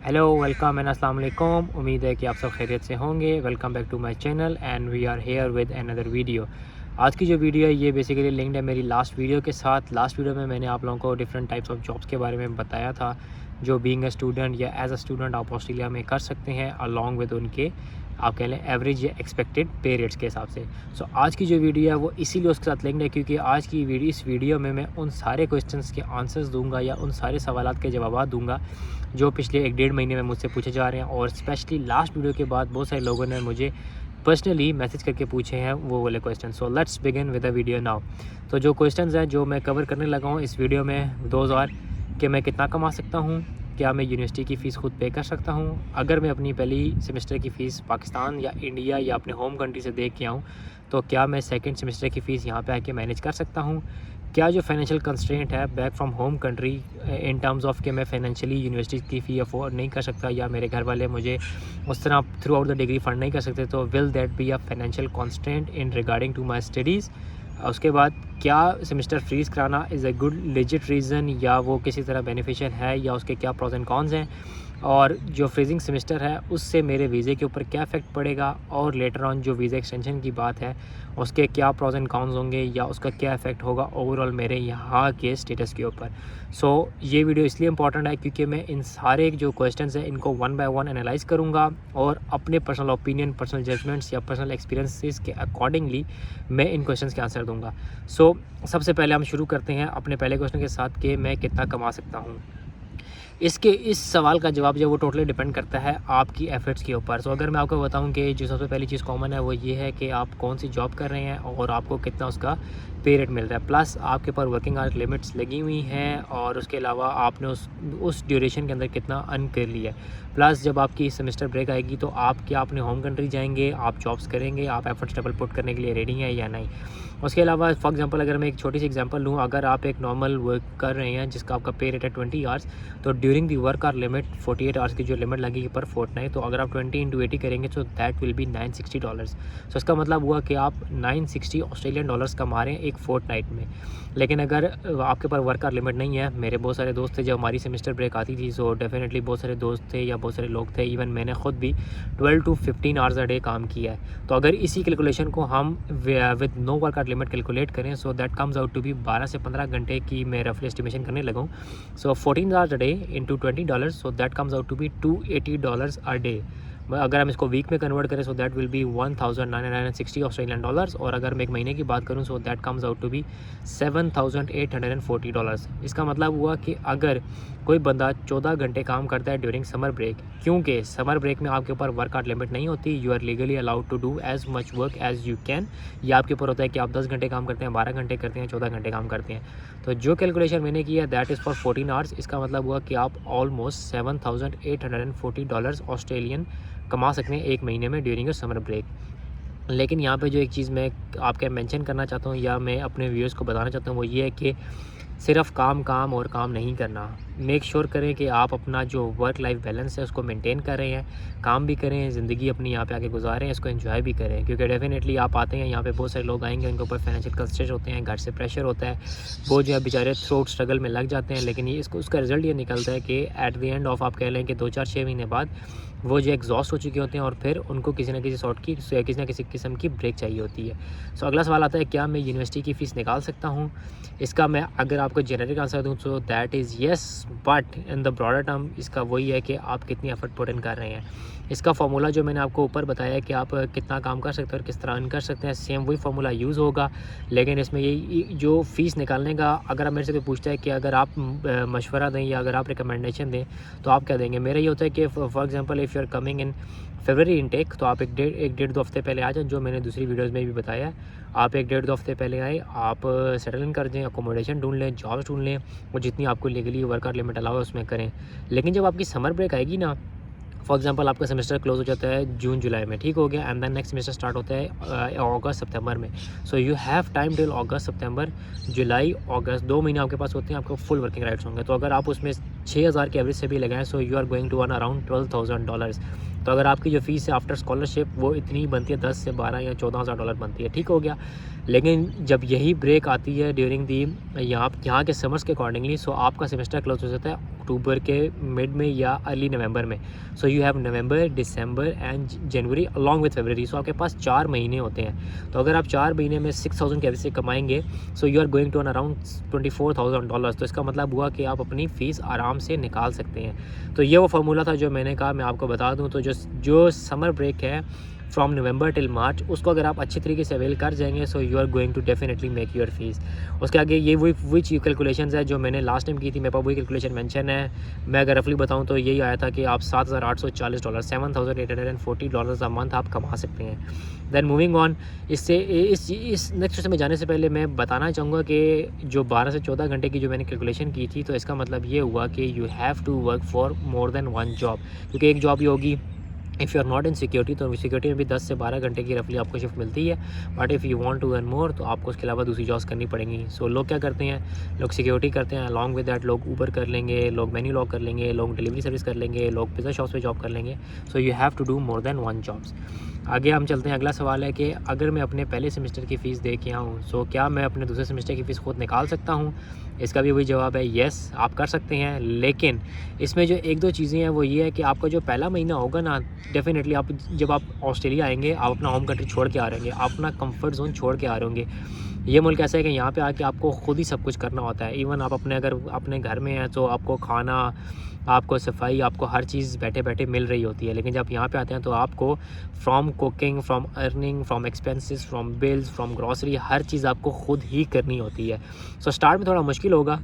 Hello, welcome and अस्सलाम वालेकुम। उम्मीद है कि आप सब खैरियत से होंगे। Welcome back to my channel and we are here with another video. आज की जो वीडियो है ये बेसिकली लिंक्ड है मेरी लास्ट वीडियो के साथ। लास्ट वीडियो में मैंने आप लोगों को डिफरेंट टाइप्स ऑफ जॉब्स के बारे में बताया था जो बीइंग अ स्टूडेंट या एज अ स्टूडेंट आप ऑस्ट्रेलिया में कर सकते हैं अलॉन्ग विद उनके आप कह लें एवरेज या एक्सपेक्टेड पे रेट्स के हिसाब से। सो आज की जो वीडियो है वो इसीलिए उसके साथ लिंक्ड है क्योंकि आज की इस वीडियो में मैं उन सारे क्वेश्चंस के आंसर्स दूंगा या उन सारे सवालात के जवाब दूंगा जो पिछले 1-1.5 महीने में मुझसे पूछे जा रहे हैं। और स्पेशली लास्ट वीडियो के बाद बहुत सारे लोगों ने मुझे पर्सनली मैसेज करके पूछे हैं वो वाले question. So let's begin with the video now. तो जो क्वेश्चंस हैं जो मैं कवर करने लगा हूँ इस वीडियो में 2000 कि मैं कितना कमा सकता हूँ, क्या मैं यूनिवर्सिटी की फ़ीस खुद पे कर सकता हूँ, अगर मैं अपनी पहली सेमेस्टर की फ़ीस पाकिस्तान या इंडिया या अपने होम कंट्री से दे के आऊँ तो क्या मैं सेकंड सेमेस्टर की फ़ीस यहाँ पे आके मैनेज कर सकता हूँ, क्या जो फाइनेंशियल कंस्ट्रेंट है back from home country in terms of कि मैं फाइनेंशियली यूनिवर्सिटी की फ़ी अफोर्ड नहीं कर सकता या मेरे घर वाले मुझे उस तरह throughout the degree fund नहीं कर सकते, तो will that be a financial constraint in regarding to my studies. उसके बाद क्या सेमेस्टर फ्रीज़ कराना is a good legit reason या वो किसी तरह बेनिफिशियल है या उसके क्या प्रोज एंड कॉन्स हैं, और जो फ्रीजिंग सेमेस्टर है उससे मेरे वीज़े के ऊपर क्या इफ़ेक्ट पड़ेगा, और लेटर ऑन जो वीज़ा एक्सटेंशन की बात है उसके क्या प्रोज एंड कॉन्स होंगे या उसका क्या इफ़ेक्ट होगा ओवरऑल मेरे यहाँ के स्टेटस के ऊपर। सो ये वीडियो इसलिए इंपॉर्टेंट है क्योंकि मैं इन सारे जो क्वेश्चंस हैं इनको वन बाय वन एनालाइज करूँगा और अपने पर्सनल ओपिनियन, पर्सनल जजमेंट्स या पर्सनल एक्सपीरियंसेस के अकॉर्डिंगली मैं इन क्वेश्चंस के आंसर दूँगा। सो सबसे पहले हम शुरू करते हैं अपने पहले क्वेश्चन के साथ कि मैं कितना कमा सकता हूँ। इस सवाल का जवाब जो वो टोटली डिपेंड करता है आपकी एफ़र्ट्स के ऊपर। सो अगर मैं आपको बताऊं कि जो सबसे पहली चीज़ कॉमन है वो ये है कि आप कौन सी जॉब कर रहे हैं और आपको कितना उसका पे रेट मिल रहा है, प्लस आपके ऊपर वर्किंग आवर्स लिमिट्स लगी हुई हैं और उसके अलावा आपने उस ड्यूरेशन के अंदर कितना अर्न कर लिया है, प्लस जब आपकी सेमेस्टर ब्रेक आएगी तो आप क्या अपने होम कंट्री जाएंगे, आप जॉब्स करेंगे, आप एफर्ट्स डबल पुट करने के लिए रेडी हैं या नहीं। उसके अलावा फॉर एग्जांपल अगर मैं एक छोटी सी एग्जांपल लूँ, अगर आप एक नॉर्मल वर्क कर रहे हैं जिसका आपका पे रेट है 20 आवर्स, तो during the work hour limit 48 hours की जो लिमिट लगेगी पर फोर्टनाइट, तो अगर आप 20 × 80 करेंगे तो दैट विल बी $960। सो इसका मतलब हुआ कि आप 960 ऑस्ट्रेलियन डॉलर्स कमा रहे हैं एक फोर्टनाइट में। लेकिन अगर आपके पास वर्क आवर लिमिट नहीं है, मेरे बहुत सारे दोस्त थे जब हमारी सेमेस्टर ब्रेक आती थी, सो डेफिनेटली बहुत सारे दोस्त थे या बहुत सारे लोग थे, इवन मैंने खुद भी 12 to 15 आवर्स अ डे काम किया है। तो अगर इसी कैलकुलेशन को हम with no work hour limit calculate करें so that comes out to be 12 से 15 घंटे की मैं रफली एस्टिमेशन करने लगा हूँ। So 14 hours a day into $20, so that comes out to be $280 a day. अगर हम इसको वीक में कन्वर्ट करें so that will be 1960 Australian dollars, और अगर मैं एक महीने की बात करूं so that comes out to be $7,840। इसका मतलब हुआ कि अगर कोई बंदा 14 घंटे काम करता है ड्यूरिंग समर ब्रेक, क्योंकि समर ब्रेक में आपके ऊपर वर्क आवर लिमिट नहीं होती, you are legally allowed to do as much work as you can. या आपके ऊपर होता है कि आप 10 घंटे काम करते हैं, 12 घंटे करते हैं, 14 घंटे काम करते हैं। तो जो कैलकुलेशन मैंने किया है दैट इज़ फॉर 14 आवर्स। इसका मतलब हुआ कि आप ऑलमोस्ट $7,840 ऑस्ट्रेलियन कमा सकते हैं एक महीने में ड्यूरिंग अ समर ब्रेक। लेकिन यहाँ पे जो एक चीज़ मैं आपके मेंशन करना चाहता हूँ या मैं अपने व्यूअर्स को बताना चाहता हूँ वो ये है कि सिर्फ काम और काम नहीं करना। मेक श्योर करें कि आप अपना जो वर्क लाइफ बैलेंस है उसको मेंटेन कर रहे हैं, काम भी करें, ज़िंदगी अपनी यहाँ पे आके गुजारें, इसको एंजॉय भी करें, क्योंकि डेफिनेटली आप आते हैं यहाँ पे बहुत सारे लोग आएंगे उनके ऊपर फाइनेंशियल कंस्ट्रेंट होते हैं, घर से प्रेशर होता है, वो जो है बेचारे थ्रू आउट स्ट्रगल में लग जाते हैं। लेकिन ये उसका रिजल्ट ये निकलता है कि एट द एंड ऑफ आप कह लें कि 2-4-6 महीने बाद वो जो एग्जॉस्ट हो चुके होते हैं और फिर उनको किसी न किसी किस्म की ब्रेक चाहिए होती है। सो अगला सवाल आता है क्या मैं यूनिवर्सिटी की फ़ीस निकाल सकता हूँ। इसका मैं अगर आपको जेनेरिक आंसर दूँ तो that is yes, but in the broader term इसका वही है कि आप कितनी एफर्ट पुट इन कर रहे हैं। इसका फार्मूला जो मैंने आपको ऊपर बताया है कि आप कितना काम कर सकते हैं और किस तरह अर्न कर सकते हैं, सेम वही फार्मूला यूज़ होगा। लेकिन इसमें यही जो फ़ीस निकालने का अगर आप मेरे से कोई पूछता है कि अगर आप मशवरा दें या अगर आप रिकमेंडेशन दें तो आप क्या देंगे, मेरा ये होता है कि for example if you are coming in February intake तो आप एक डेढ़ दो हफ्ते पहले आ जाएं, जो मैंने दूसरी वीडियोस में भी बताया है। आप 1-1.5 हफ्ते पहले आए, आप सेटल इन कर दें, अकोमोडेशन ढूंढ लें, जॉब्स ढूंढ लें और जितनी आपको legally work hour limit allow है उसमें करें। लेकिन जब आपकी समर ब्रेक आएगी ना, फॉर एग्जांपल आपका सेमेस्टर क्लोज हो जाता है जून जुलाई में, ठीक हो गया, and then next semester start होता है अगस्त सितंबर में। So you have time till August September July August, 2 महीने आपके पास होते हैं, आपको फुल वर्किंग राइट्स होंगे। तो अगर आप उसमें 6,000 के एवरेज से भी लगाएं so you are going to earn around $12,000। तो अगर आपकी जो फ़ीस है आफ्टर स्कॉलरशिप वो इतनी बनती है 10 से 12 या 14,000 डॉलर बनती है, ठीक हो गया। लेकिन जब यही ब्रेक आती है ड्यूरिंग दी यहाँ के समर्स के अकॉर्डिंगली, सो आपका सेमेस्टर क्लोज हो जाता है अक्टूबर के मिड में या अर्ली नवंबर में। So you have November, December and January along with February. So आपके पास 4 महीने होते हैं। तो अगर आप 4 महीने में 6,000 कैसे से कमाएंगे, so you are going to earn around 24,000 dollars. तो इसका मतलब हुआ कि आप अपनी फ़ीस आराम से निकाल सकते हैं। तो ये वो फार्मूला था जो मैंने कहा मैं आपको बता दूँ। तो जो समर ब्रेक है फ्रॉम नवंबर टिल मार्च, उसको अगर आप अच्छी तरीके से अवेल कर जाएंगे, so you are going to definitely make your fees. उसके आगे ये वही कैलकुलेशंस है जो मैंने लास्ट टाइम की थी, मेरे पास वही कैलकुलेशन मेंशन है। मैं अगर रफली बताऊं तो यही आया था कि आप $7,840 $7,840 अ मंथ आप कमा सकते हैं। देन मूविंग ऑन, इस नेक्स्ट क्वेश्चन में जाने से पहले मैं बताना चाहूँगा कि जो 12 से 14 घंटे की जो मैंने कैलकुलेशन की थी, तो इसका मतलब ये हुआ कि you have to work for more than 1 job. क्योंकि एक जॉब ही होगी if you are not in security, तो सिक्योरिटी में भी 10 से 12 घंटे की रफली आपको शिफ्ट मिलती है। But if you want to earn more, तो आपको उसके अलावा दूसरी जॉब्स करनी पड़ेंगी। सो लोग क्या करते हैं, लोग सिक्योरिटी करते हैं, अलॉन्ग विद दैट लोग ऊबर कर लेंगे, लोग मेन्यू लॉक कर लेंगे, लोग डिलीवरी सर्विस कर लेंगे, लोग पिज़्ज़ा शॉप्स पे जॉब कर लेंगे। So you have to do more than 1 jobs. आगे हम चलते हैं। अगला सवाल है कि अगर मैं अपने पहले सेमेस्टर की फ़ीस दे के आऊँ, सो क्या मैं अपने दूसरे सेमेस्टर की फ़ीस खुद निकाल सकता हूँ? इसका भी वही जवाब है, येस आप कर सकते हैं। लेकिन इसमें जो 1-2 चीज़ें हैं वो ये है कि आपका जो पहला महीना होगा ना, डेफिनेटली आप जब आप ऑस्ट्रेलिया आएंगे, आप अपना होम कंट्री छोड़ के आ रहे होंगे, आप अपना कंफर्ट जोन छोड़ के आ रहे होंगे। ये मुल्क ऐसा है कि यहाँ पे आके आपको खुद ही सब कुछ करना होता है। इवन आप अगर अपने घर में हैं तो आपको खाना, आपको सफाई, आपको हर चीज़ बैठे बैठे मिल रही होती है। लेकिन जब यहाँ पे आते हैं तो आपको from cooking, from earning, from expenses, from bills, from grocery, हर चीज़ आपको खुद ही करनी होती है। सो स्टार्ट में थोड़ा मुश्किल होगा,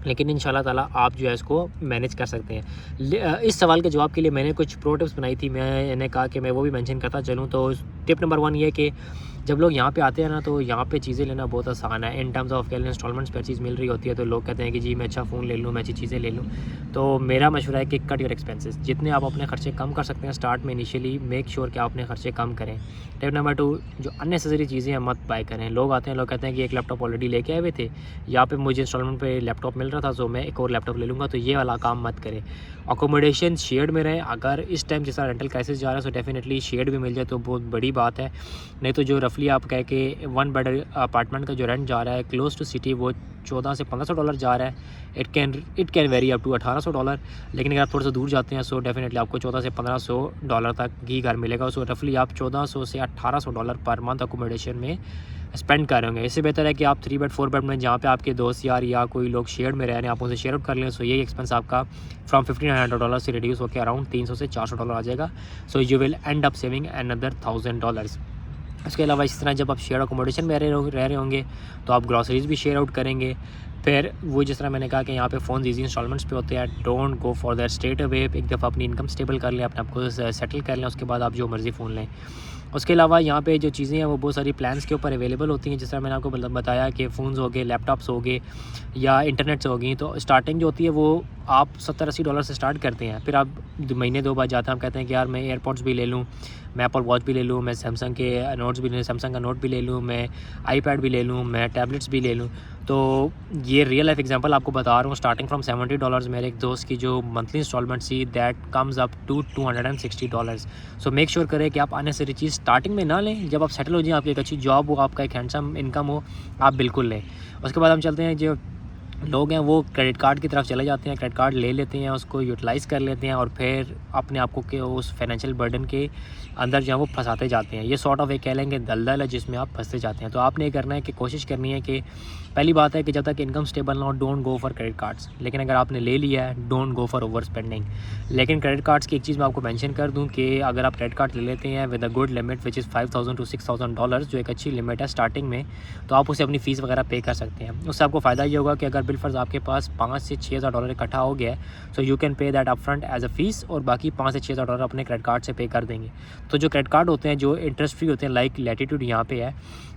लेकिन इंशाल्लाह ताला आप जो है इसको मैनेज कर सकते हैं। इस सवाल के जवाब के लिए मैंने कुछ प्रो टिप्स बनाई थी, मैंने कहा कि मैं वो भी मेंशन करता चलूँ। तो टिप नंबर 1 ये कि जब लोग यहाँ पे आते हैं ना, तो यहाँ पे चीज़ें लेना बहुत आसान है। इन टर्म्स ऑफ कैल इंस्टॉलमेंट्स पर चीज़ मिल रही होती है, तो लोग कहते हैं कि जी मैं अच्छा फ़ोन ले लूँ, मैं अच्छी चीज़ें ले लूँ। तो मेरा मशवरा है कि कट योर एक्सपेंसेस, जितने आप अपने खर्चे कम कर सकते हैं स्टार्ट में इनिशियली, मेक श्योर कि आप अपने खर्चे कम करें। टिप नंबर 2, जो अननेसेसरी चीज़ें हैं मत बाय करें। लोग आते हैं, लोग कहते हैं कि एक लैपटॉप ऑलरेडी लेके आए हुए थे, यहाँ पे मुझे इंस्टॉलमेंट पे लैपटॉप मिल रहा था, सो मैं एक और लैपटॉप ले लूँगा। तो ये वाला काम मत करें। अकोमोडेशन शेयर्ड में रहे। अगर इस टाइम जैसा रेंटल क्राइसिस जा रहा है, सो डेफिनेटली शेयर्ड भी मिल जाए तो बहुत बड़ी बात है। नहीं तो जो रफली आप कह के 1 बेड अपार्टमेंट का जो रेंट जा रहा है क्लोज टू सिटी, वो $1400 से $1500 जा रहा है। It can vary up to $1800। लेकिन अगर आप थोड़ा सा दूर जाते हैं, सो डेफिनेटली आपको $1400 से $1500 तक ही घर मिलेगा। सो रफली आप $1400 से $1800 पर मंथ अकोमोडेशन में स्पेंड कर रहे होंगे। इससे बेहतर है कि आप 3 बेड 4 बेड में, जहाँ पे आपके दोस्त यार या कोई लोग शेयर में रह रहे हैं, आप उनसे शेयर आउट कर लें। सो यही एक्सपेंस आपका फ्रॉम $1500 से रिड्यूस होकर अराउंड $300 से $400 आ जाएगा। So you will and up saving another $1000। इसके अलावा इस तरह जब आप शेयर अकोमोडेशन में रह रहे होंगे, तो आप ग्रॉसरीज भी शेयर आउट करेंगे। फिर वो जिस तरह मैंने कहा कि यहाँ पे फ़ोन ईजी इंस्टॉलमेंट्स पे होते हैं, don't go for that straight away. एक दफ़ा अपनी इनकम स्टेबल कर लें, अपने आपको सेटल कर लें, उसके बाद आप जो मर्ज़ी फ़ोन लें। उसके अलावा यहाँ पे जो चीज़ें हैं वो बहुत सारी प्लान्स के ऊपर अवेलेबल होती हैं। जिस तरह मैंने आपको बताया कि फ़ोन्स हो गए, लैपटॉप्स हो गए या इंटरनेट से हो गई, तो स्टार्टिंग जो होती है वो आप $70-80 से स्टार्ट करते हैं। फिर आप महीने 2 बाद जाते हैं, आप कहते हैं कि यार मैं एयरपॉड्स भी ले लूँ, मैं एप्पल वॉच भी ले लूँ, मैं सैमसंग के नोट्स भी ले, सैमसंग का नोट भी ले लूँ, मैं आईपैड भी ले लूँ, मैं टैबलेट्स भी ले लूँ। तो ये रियल लाइफ एग्जांपल आपको बता रहा हूँ। स्टार्टिंग फ्रॉम $70 मेरे एक दोस्त की जो मंथली इंस्टॉलमेंट थी, that comes up to $260। So make sure करें कि आप अननेसेसरी चीज़ स्टार्टिंग में ना लें। जब आप सेटल हो जाए, आपकी एक अच्छी जॉब हो, आपका एक हैंडसम इनकम हो, आप बिल्कुल लें। उसके बाद हम चलते हैं, जो लोग हैं वो क्रेडिट कार्ड की तरफ चले जाते हैं, क्रेडिट कार्ड ले लेते हैं, उसको यूटिलाइज़ कर लेते हैं और फिर अपने आप को के उस फाइनेंशियल बर्डन के अंदर जो है वो फंसाते जाते हैं। ये सॉर्ट ऑफ एक कह लेंगे दलदल है जिसमें आप फंसते जाते हैं। तो आपने ये करना है कि कोशिश करनी है कि पहली बात है कि जब तक इनकम स्टेबल ना हो, don't go for credit cards. लेकिन अगर आपने ले लिया है, don't go for over spending. लेकिन क्रेडिट कार्ड्स की एक चीज़ मैं आपको मेंशन कर दूं कि अगर आप क्रेडिट कार्ड ले लेते हैं with a good limit which is $5000 to $6000, जो एक अच्छी लिमिट है स्टार्टिंग में, तो आप उसे अपनी फ़ीस वगैरह पे कर सकते हैं। उससे आपको फ़ायदा ये होगा कि अगर बिलफर्ज आपके पास $5,000 से $6,000 इकट्ठा हो गया है, so you can pay that upfront as a fee, और बाकी $5,000 से $6,000 अपने क्रेडिट कार्ड से पे कर देंगे। तो जो क्रेडिट कार्ड होते हैं जो इंटरेस्ट फ्री होते हैं, लाइक लैटिट्यूड यहाँ पे है,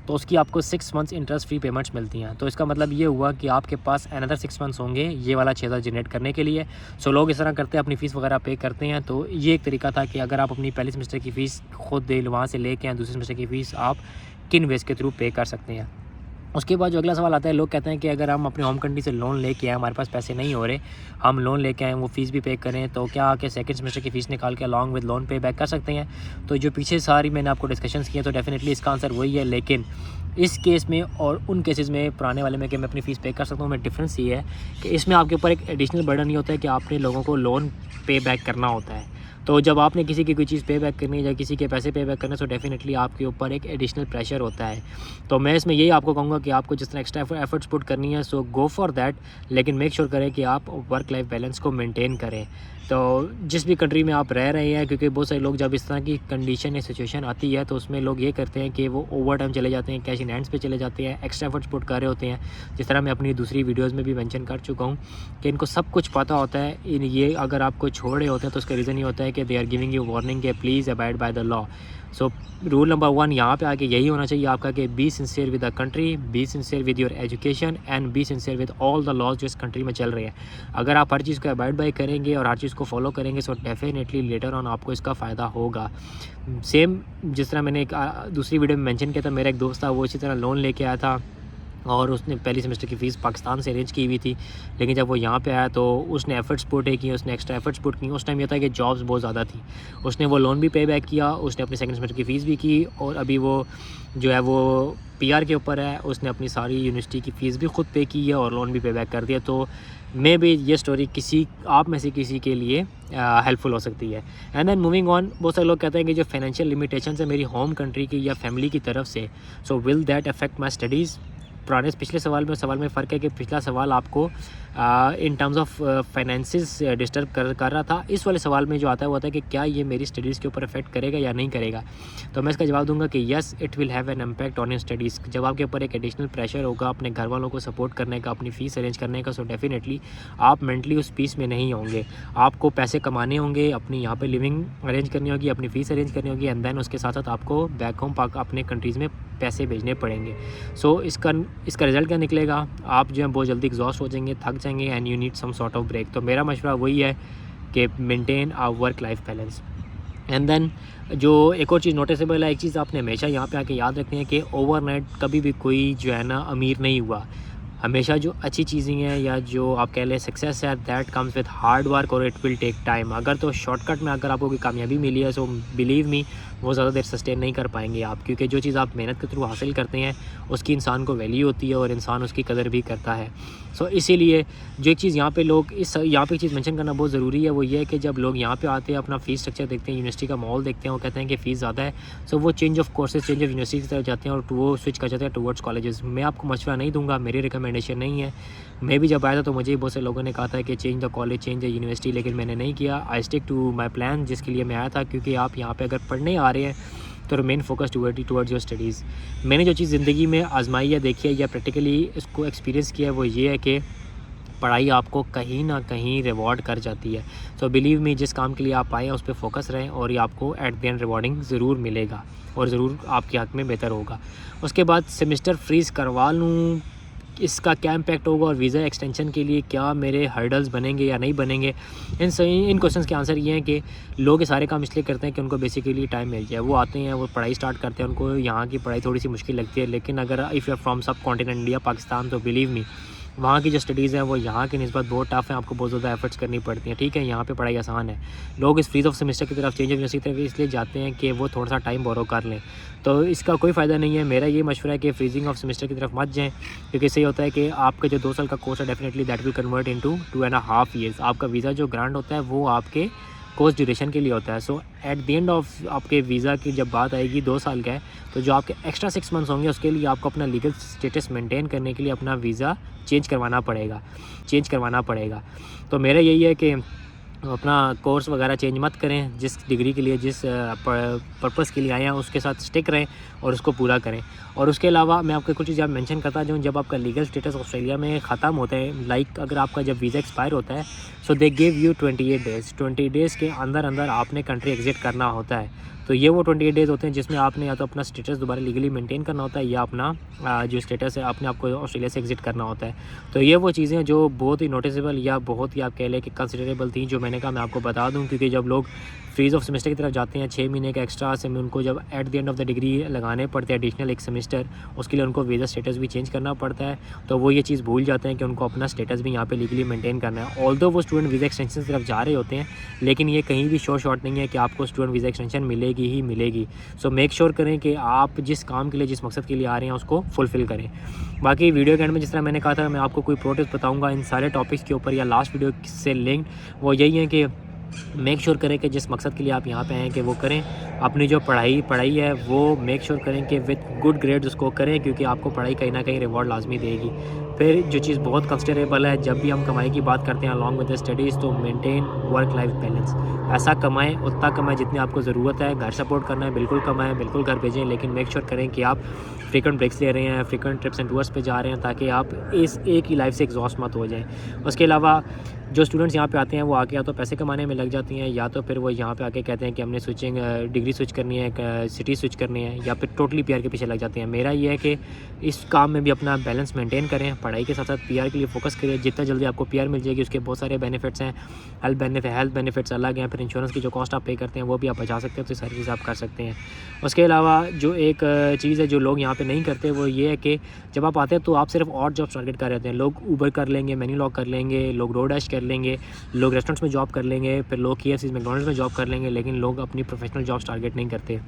तो उसकी आपको 6 मंथ्स इंटरेस्ट फ्री पेमेंट्स मिलती हैं। तो इसका मतलब ये हुआ कि आपके पास अनदर 6 मंथ्स होंगे ये वाला 6,000 जनरेट करने के लिए। सो लोग इस तरह करते हैं, अपनी फ़ीस वगैरह पे करते हैं। तो ये एक तरीका था कि अगर आप अपनी पहले सेमेस्टर की फ़ीस खुद वहाँ से लेके आए, दूसरे सेमेस्टर की फ़ीस आप किन वेज के थ्रू पे कर सकते हैं। उसके बाद जो अगला सवाल आता है, लोग कहते हैं कि अगर हम अपने होम कंट्री से लोन लेके आए, हमारे पास पैसे नहीं हो रहे, हम लोन लेके आए, वो फ़ीस भी पे करें, तो क्या आके सेकंड सेमेस्टर की फ़ीस निकाल के अलॉन्ग विद लोन पे बैक कर सकते हैं? तो जो पीछे सारी मैंने आपको डिस्कशंस किए, तो डेफिनेटली इसका आंसर वही है। लेकिन इस केस में और उन केसेस में, पुराने वाले में कि मैं अपनी फ़ीस पे कर सकता हूँ, में डिफरेंस ये है कि इसमें आपके ऊपर एक एडिशनल बर्डन ये होता है कि आपने लोगों को लोन पे बैक करना होता है। तो जब आपने किसी की कोई चीज़ पे बैक करनी है या किसी के पैसे पे बैक करने, तो डेफिनेटली आपके ऊपर एक एडिशनल प्रेशर होता है। तो मैं इसमें यही आपको कहूँगा कि आपको जिस तरह एक्स्ट्रा एफर्ट्स पुट करनी है, सो गो फॉर दैट, लेकिन मेक श्योर करें कि आप वर्क लाइफ बैलेंस को मेंटेन करें। तो जिस भी कंट्री में आप रह रहे हैं, क्योंकि बहुत सारे लोग जब इस तरह की कंडीशन या सिचुएशन आती है, तो उसमें लोग ये करते हैं कि वो ओवर टाइम चले जाते हैं, कैश इन हैंड्स पे चले जाते हैं, एक्स्ट्रा एफर्ट्स पुट कर रहे होते हैं। जिस तरह मैं अपनी दूसरी वीडियोस में भी मेंशन कर चुका हूँ कि इनको सब कुछ पता होता है। ये अगर आपको छोड़ रहे होते हैं, तो उसका रीज़न ये होता है कि they are giving you warning कि please abide by the law. So rule number 1 यहाँ पे आके यही होना चाहिए आपका कि be sincere with the country, be sincere with your education and be sincere with all the laws जो इस कंट्री में चल रहे हैं। अगर आप हर चीज़ को अबाइड बाय करेंगे और हर चीज़ को फॉलो करेंगे, सो डेफिनेटली लेटर ऑन आपको इसका फ़ायदा होगा। सेम जिस तरह मैंने एक दूसरी वीडियो में मेंशन किया था, मेरा एक दोस्त था, वो इसी तरह लोन लेके आया था और उसने पहली सेमेस्टर की फ़ीस पाकिस्तान से अरेंज की हुई थी। लेकिन जब वो यहाँ पे आया, तो उसने एफ़र्ट्स पुट किए, उसने एक्स्ट्रा एफ़र्ट्स पुट किए। उस टाइम ये था कि जॉब्स बहुत ज़्यादा थी, उसने वो लोन भी पे बैक किया, उसने अपनी सेकंड सेमेस्टर की फ़ीस भी की, और अभी वो जो है वो पीआर के ऊपर है, उसने अपनी सारी यूनिवर्सिटी की फ़ीस भी खुद पे की है और लोन भी पे बैक कर दिया। तो मे बी ये स्टोरी किसी आप में से किसी के लिए हेल्पफुल हो सकती है। एंड देन मूविंग ऑन, बहुत सारे लोग कहते हैं कि जो फाइनेंशियल लिमिटेशंस है मेरी होम कंट्री की या फैमिली की तरफ से, so will that affect my studies. पिछले सवाल में फ़र्क है कि पिछला सवाल आपको इन टर्म्स ऑफ फाइनेंसिस डिस्टर्ब कर रहा था। इस वाले सवाल में जो आता है वो आता है कि क्या ये मेरी स्टडीज़ के ऊपर इफेक्ट करेगा या नहीं करेगा। तो मैं इसका जवाब दूंगा कि yes, it will have an impact on your studies. जब आपके ऊपर एक एडिशनल प्रेशर होगा अपने घर वालों को सपोर्ट करने का, अपनी फ़ीस अरेंज करने का, सो डेफिनेटली आप मेंटली उस पीस में नहीं होंगे। आपको पैसे कमाने होंगे, अपनी यहाँ पे लिविंग अरेंज करनी होगी, अपनी फ़ीस अरेंज करनी होगी, एंड देन उसके साथ साथ आपको बैक होम अपने कंट्रीज़ में पैसे भेजने पड़ेंगे। सो इसका रिज़ल्ट क्या निकलेगा? आप जो है बहुत जल्दी एग्जॉस्ट हो जाएंगे, थक जाएंगे, and you need some sort of break. तो मेरा मशवरा वही है कि maintain a work life balance. And then जो एक और चीज़ नोटिसेबल है, एक चीज़ आपने हमेशा यहाँ पे आके याद रखनी है कि ओवरनाइट कभी भी कोई जो है ना अमीर नहीं हुआ। हमेशा जो अच्छी चीज़ें हैं या जो आप कह लें सक्सेस है, that comes with hard work और इट विल टेक टाइम। अगर तो शॉर्टकट में अगर आपको कोई कामयाबी मिली है, सो बिलीव मी वो ज़्यादा देर सस्टेन नहीं कर पाएंगे आप, क्योंकि जो चीज़ आप मेहनत के थ्रू हासिल करते हैं उसकी इंसान को वैल्यू होती है और इंसान उसकी कदर भी करता है। सो इसीलिए जो एक चीज़ यहाँ पे लोग यहाँ पे एक चीज़ मेंशन करना बहुत ज़रूरी है, वो ये है कि जब लोग यहाँ पे आते हैं, अपना फ़ीस स्ट्रक्चर देखते हैं, यूनिवर्सिटी का माहौल देखते हैं, वो कहते हैं कि फ़ीस ज़्यादा है, सो वो change of courses, change of university की तरफ जाते हैं और वो स्विच कर जाते हैं टुवर्ड्स कॉलेजेस। मैं आपको मशवरा नहीं दूंगा, मेरी रिकमेंडेशन नहीं है। मैं भी जब आया था तो मुझे बहुत से लोगों ने कहा था कि change the college, change the university, लेकिन मैंने नहीं किया। I stick to my plan जिसके लिए मैं आया था, क्योंकि आप यहाँ पे अगर पढ़ने आ रहे हैं तो remain focus towards your studies. मैंने जो चीज़ ज़िंदगी में आजमाई है, देखी है या प्रैक्टिकली इसको एक्सपीरियंस किया है, वो ये है कि पढ़ाई आपको कहीं ना कहीं रिवॉर्ड कर जाती है। सो बिलीव मी, जिस काम के लिए आप आए हैं उस पर फोकस रहें और ये आपको एट द एंड रिवॉर्डिंग ज़रूर मिलेगा और ज़रूर आपके हक़ में बेहतर होगा। उसके बाद सेमेस्टर फ्रीज़ करवा लूँ, इसका क्या इम्पैक्ट होगा और वीज़ा एक्सटेंशन के लिए क्या मेरे हर्डल्स बनेंगे या नहीं बनेंगे। इन क्वेश्चंस के आंसर ये हैं कि लोग ये सारे काम इसलिए करते हैं कि उनको बेसिकली टाइम मिल जाए। वो आते हैं, वो पढ़ाई स्टार्ट करते हैं, उनको यहाँ की पढ़ाई थोड़ी सी मुश्किल लगती है, लेकिन अगर इफ़ यू आर फ्रॉम सब कॉन्टिनेंट इंडिया, पाकिस्तान, तो बिलीव मी वहाँ की जो स्टडीज़ हैं वो यहाँ की निस्बत बहुत टफ है, आपको बहुत ज़्यादा एफर्ट्स करनी पड़ती हैं। ठीक है, यहाँ पे पढ़ाई आसान है। लोग इस फ्रीज ऑफ सेमेस्टर की तरफ, चेंज ऑफ यूनिवर्सिटी की तरफ इसलिए जाते हैं कि वो थोड़ा सा टाइम बोरो कर लें, तो इसका कोई फ़ायदा नहीं है। मेरा ये मशवरा है कि फ्रीजिंग ऑफ सेमेस्टर की तरफ मत जाएँ, क्योंकि इससे होता है कि आपका जो 2 साल का कोर्स है definitely that will convert into 2.5 years. आपका वीज़ा जो ग्रांट होता है वो आपके कोर्स ड्यूरेशन के लिए होता है। सो एट द एंड ऑफ आपके वीज़ा की जब बात आएगी 2 साल का है, तो जो आपके एक्स्ट्रा 6 मंथ्स होंगे उसके लिए आपको अपना लीगल स्टेटस मेंटेन करने के लिए अपना वीज़ा चेंज करवाना पड़ेगा। तो मेरा यही है कि अपना कोर्स वगैरह चेंज मत करें, जिस डिग्री के लिए, जिस पर्पस के लिए आए हैं उसके साथ स्टिक रहें और उसको पूरा करें। और उसके अलावा मैं आपको कुछ चीज़ मेंशन करता जाऊँ, जब आपका लीगल स्टेटस ऑस्ट्रेलिया में ख़त्म होता है, लाइक अगर आपका जब वीज़ा एक्सपायर होता है, so they give you 28 days. 20 days के अंदर आपने कंट्री एग्जिट करना होता है। तो ये वो 28 डेज़ होते हैं जिसमें आपने या तो अपना स्टेटस दोबारा लीगली मेंटेन करना होता है या अपना जो स्टेटस है आपने आपको ऑस्ट्रेलिया से एग्जिट करना होता है। तो ये वो चीज़ें जो बहुत ही नोटिसेबल या बहुत ही आप कह लें कि कंसिडरेबल थी, जो मैंने कहा मैं आपको बता दूं, क्योंकि जब लोग फ्रीज ऑफ सेमेस्टर की तरफ जाते हैं 6 महीने का एक्स्ट्रा से उनको जब at the end of the degree लगाने पड़ते हैं एडिशनल एक सेमेस्टर, उसके लिए उनको वीज़ा स्टेटस भी चेंज करना पड़ता है। तो वो ये चीज़ भूल जाते हैं कि उनको अपना स्टेटस भी यहाँ पे लीगली मेंटेन करना है। ऑल्दो वो स्टूडेंट वीज़ा एक्सटेंशन की तरफ जा रहे होते हैं, लेकिन ये कहीं भी शॉर्ट नहीं है कि आपको स्टूडेंट वीज़ा एक्सटेंशन मिलेगी ही मिलेगी। सो मेक श्योर करें कि आप जिस काम के लिए जिस मकसद के लिए आ रहे हैं उसको फुलफ़िल करें। बाकी वीडियो के एंड में जिस तरह मैंने कहा था मैं आपको कोई प्रो टिप्स बताऊँगा इन सारे टॉपिक्स के ऊपर या लास्ट वीडियो से लिंक्ड, वो यही है कि मेक श्योर करें कि जिस मकसद के लिए आप यहाँ पे हैं कि वो करें। अपनी जो पढ़ाई है वो मेक श्योर करें कि विद गुड ग्रेड्स उसको करें, क्योंकि आपको पढ़ाई कहीं ना कहीं रिवॉर्ड लाजमी देगी। फिर जो चीज़ बहुत कंसिडरेबल है, जब भी हम कमाई की बात करते हैं अलॉन्ग विद द स्टडीज़, तो मेंटेन वर्क लाइफ बैलेंस। ऐसा कमाएं, उतना कमाएं जितनी आपको ज़रूरत है। घर सपोर्ट करना है बिल्कुल कमाएं, बिल्कुल घर भेजें, लेकिन मेक श्योर करें कि आप फ्रीक्वेंट ब्रेक्स ले रहे हैं, फ्रीक्वेंट ट्रिप्स एंड टूर्स पे जा रहे हैं, ताकि आप इस एक ही लाइफ से एग्जॉस्ट मत हो जाएं। उसके अलावा जो स्टूडेंट्स यहाँ पे आते हैं वो आके या तो पैसे कमाने में लग जाती हैं, या तो फिर वो यहाँ पे आके कहते हैं कि हमने डिग्री स्विच करनी है, सिटी स्विच करनी है, या फिर टोटली पीआर के पीछे लग जाते हैं। मेरा ये है कि इस काम में भी अपना बैलेंस मेंटेन करें, पढ़ाई के साथ साथ पीआर के लिए फोकस करें। जितना जल्दी आपको पीआर मिल जाएगी उसके बहुत सारे बेनिफिट्स हैं। हेल्थ बेनिफिट्स अलग हैं, फिर इंश्योरेंस की जो कॉस्ट आप पे करते हैं वो भी आप बचा सकते हैं, तो ये सारी चीज़ आप कर सकते हैं। उसके अलावा जो एक चीज़ है जो लोग यहाँ पे नहीं करते वो ये है कि जब आप आते हैं तो आप सिर्फ और जॉब टारगेट कर रहे हैं। लोग ऊबर कर लेंगे, मेन्यू लॉक कर लेंगे, लोग डोरडैश कर लेंगे, लोग रेस्टोरेंट्स में जॉब कर लेंगे, फिर लोग KFC मैकडॉनल्ड्स में जॉब कर लेंगे, लेकिन लोग अपनी प्रोफेशनल जॉब्स टारगेट नहीं करते।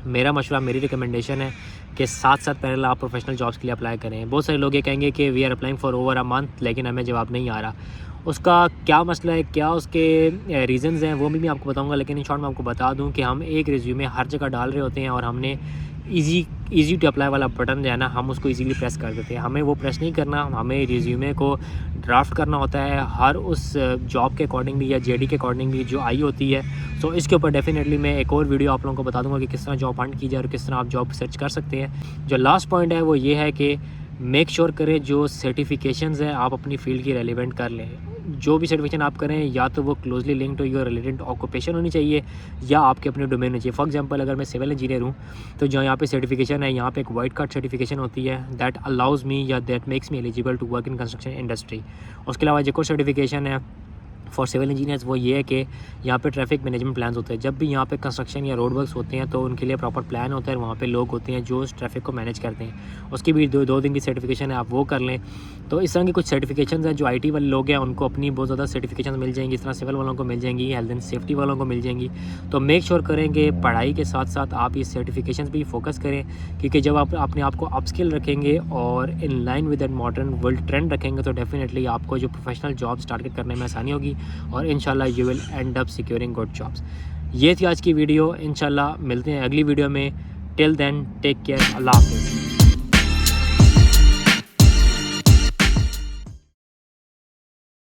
मेरा मशवरा, मेरी रिकमेंडेशन है कि साथ पहले आप प्रोफेशनल जॉब्स के लिए अप्लाई करें। बहुत सारे लोग ये कहेंगे कि we are applying for over a month, लेकिन हमें जवाब नहीं आ रहा। उसका क्या मसला है, क्या उसके रीज़न्स हैं, वो भी मैं आपको बताऊंगा। लेकिन इन शॉर्ट मैं आपको बता दूं कि हम एक रिज्यूमे हर जगह डाल रहे होते हैं और हमने ईजी टू अप्लाई वाला बटन जो है ना, हम उसको इजीली प्रेस कर देते हैं। हमें वो प्रेस नहीं करना, हमें रिज्यूमे को ड्राफ्ट करना होता है हर उस जॉब के अकॉर्डिंगली या JD के अकॉर्डिंगली जो आई होती है। सो इसके ऊपर डेफिनेटली मैं एक और वीडियो आप लोगों को बता दूंगा कि किस तरह जॉब हंट की जाए और किस तरह आप जॉब सर्च कर सकते हैं। जो लास्ट पॉइंट है वो ये है कि मेक श्योर करें जो सर्टिफिकेशंस हैं आप अपनी फील्ड की रेलिवेंट कर लें। जो भी सर्टिफिकेशन आप करें या तो वो closely link to your related occupation होनी चाहिए या आपके अपने डोमेन होनी चाहिए। फॉर एग्जांपल अगर मैं सिविल इंजीनियर हूँ तो जो यहाँ पे सर्टिफिकेशन है, यहाँ पे एक वाइट कार्ड सर्टिफिकेशन होती है दैट अलाउज़ मी या that makes me eligible to work in construction industry. उसके अलावा जो सर्टिफिकेशन है फॉर सिविल इंजीनियर्स वो ये है कि यहाँ पे ट्रैफिक मैनेजमेंट प्लान्स होते हैं। जब भी यहाँ पे कंस्ट्रक्शन या रोड वर्क्स होते हैं तो उनके लिए प्रॉपर प्लान होता है, वहाँ पे लोग होते हैं जो उस ट्रैफिक को मैनेज करते हैं। उसकी भी दो दिन की सर्टिफिकेशन है, आप वो कर लें। तो इस तरह की कुछ सर्टिफिकेशन हैं जो IT वाले लोग हैं उनको अपनी बहुत ज़्यादा सर्टिफिकेशन मिल जाएंगी, इस तरह सिविल वालों को मिल जाएंगी, हेल्थ एंड सेफ्टी वालों को मिल जाएंगी। तो मेक श्योर करें कि पढ़ाई के साथ साथ आप इस सर्टिफिकेशन भी फोकस करें, क्योंकि जब आप अपने आप को अपस्किल रखेंगे और in line with that modern world trend रखेंगे तो डेफिनेटली आपको जो प्रोफेशनल जॉब्स टारगेट करने में आसानी होगी और इंशाल्लाह you will end up securing good jobs। ये थी आज की वीडियो। इंशाल्लाह मिलते हैं अगली वीडियो में। टिल देन टेक केयर, अल्लाह हाफिज़।